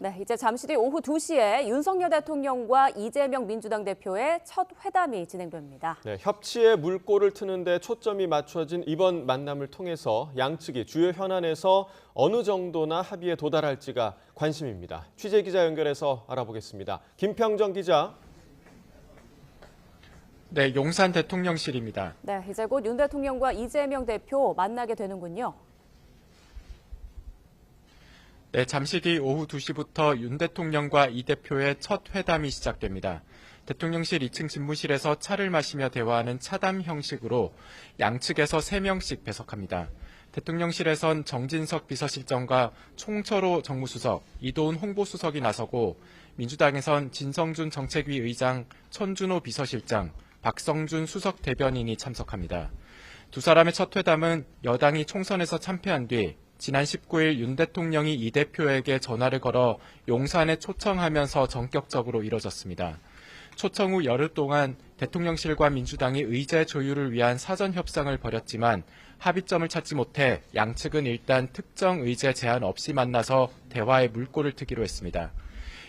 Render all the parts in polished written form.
네, 이제 잠시 뒤 오후 2시에 윤석열 대통령과 이재명 민주당 대표의 첫 회담이 진행됩니다. 네, 협치의 물꼬를 트는데 초점이 맞춰진 이번 만남을 통해서 양측이 주요 현안에서 어느 정도나 합의에 도달할지가 관심입니다. 취재기자 연결해서 알아보겠습니다. 김평정 기자. 네, 용산 대통령실입니다. 네, 이제 곧 윤 대통령과 이재명 대표 만나게 되는군요. 네, 잠시 뒤 오후 2시부터 윤 대통령과 이 대표의 첫 회담이 시작됩니다. 대통령실 2층 집무실에서 차를 마시며 대화하는 차담 형식으로 양측에서 3명씩 배석합니다. 대통령실에선 정진석 비서실장과 총철호 정무수석, 이도훈 홍보수석이 나서고 민주당에선 진성준 정책위 의장, 천준호 비서실장, 박성준 수석 대변인이 참석합니다. 두 사람의 첫 회담은 여당이 총선에서 참패한 뒤 지난 19일 윤 대통령이 이 대표에게 전화를 걸어 용산에 초청하면서 전격적으로 이뤄졌습니다. 초청 후 열흘 동안 대통령실과 민주당이 의제 조율을 위한 사전 협상을 벌였지만 합의점을 찾지 못해 양측은 일단 특정 의제 제한 없이 만나서 대화의 물꼬를 트기로 했습니다.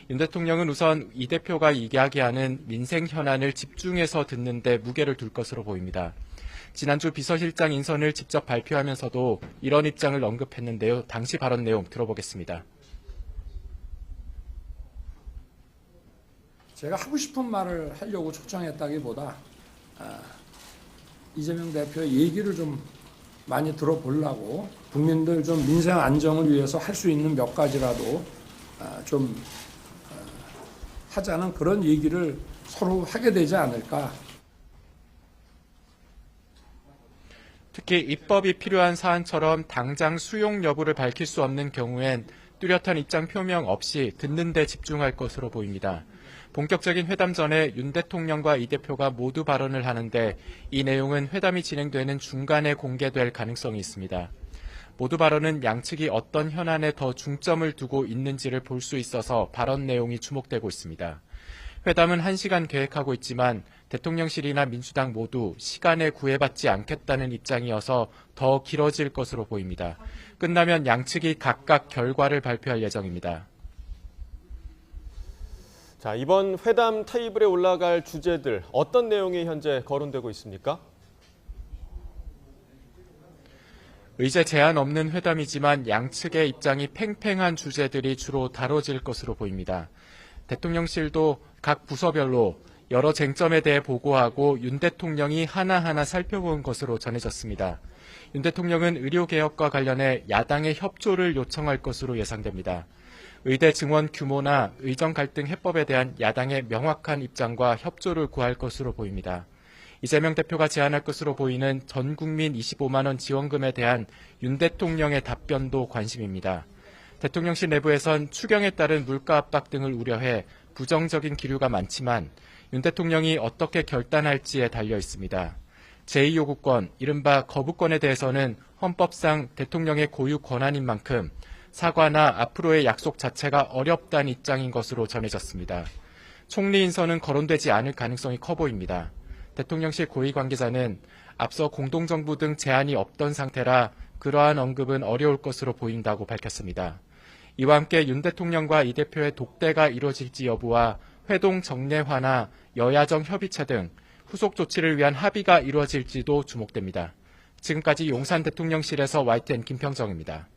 윤 대통령은 우선 이 대표가 이야기하는 민생 현안을 집중해서 듣는 데 무게를 둘 것으로 보입니다. 지난주 비서실장 인선을 직접 발표하면서도 이런 입장을 언급했는데요. 당시 발언 내용 들어보겠습니다. 제가 하고 싶은 말을 하려고 초청했다기보다 이재명 대표의 얘기를 좀 많이 들어보려고 국민들 좀 민생 안정을 위해서 할 수 있는 몇 가지라도 좀 하자는 그런 얘기를 서로 하게 되지 않을까. 특히 입법이 필요한 사안처럼 당장 수용 여부를 밝힐 수 없는 경우엔 뚜렷한 입장 표명 없이 듣는 데 집중할 것으로 보입니다. 본격적인 회담 전에 윤 대통령과 이 대표가 모두 발언을 하는데 이 내용은 회담이 진행되는 중간에 공개될 가능성이 있습니다. 모두 발언은 양측이 어떤 현안에 더 중점을 두고 있는지를 볼 수 있어서 발언 내용이 주목되고 있습니다. 회담은 1시간 계획하고 있지만 대통령실이나 민주당 모두 시간에 구애받지 않겠다는 입장이어서 더 길어질 것으로 보입니다. 끝나면 양측이 각각 결과를 발표할 예정입니다. 자, 이번 회담 테이블에 올라갈 주제들 어떤 내용이 현재 거론되고 있습니까? 의제 제한 없는 회담이지만 양측의 입장이 팽팽한 주제들이 주로 다뤄질 것으로 보입니다. 대통령실도 각 부서별로 여러 쟁점에 대해 보고하고 윤 대통령이 하나하나 살펴본 것으로 전해졌습니다. 윤 대통령은 의료개혁과 관련해 야당의 협조를 요청할 것으로 예상됩니다. 의대 증원 규모나 의정 갈등 해법에 대한 야당의 명확한 입장과 협조를 구할 것으로 보입니다. 이재명 대표가 제안할 것으로 보이는 전 국민 25만 원 지원금에 대한 윤 대통령의 답변도 관심입니다. 대통령실 내부에선 추경에 따른 물가 압박 등을 우려해 부정적인 기류가 많지만 윤 대통령이 어떻게 결단할지에 달려 있습니다. 제2요구권, 이른바 거부권에 대해서는 헌법상 대통령의 고유 권한인 만큼 사과나 앞으로의 약속 자체가 어렵다는 입장인 것으로 전해졌습니다. 총리 인선은 거론되지 않을 가능성이 커 보입니다. 대통령실 고위 관계자는 앞서 공동정부 등 제안이 없던 상태라 그러한 언급은 어려울 것으로 보인다고 밝혔습니다. 이와 함께 윤 대통령과 이 대표의 독대가 이루어질지 여부와 회동 정례화나 여야정 협의체 등 후속 조치를 위한 합의가 이루어질지도 주목됩니다. 지금까지 용산 대통령실에서 YTN 김평정입니다.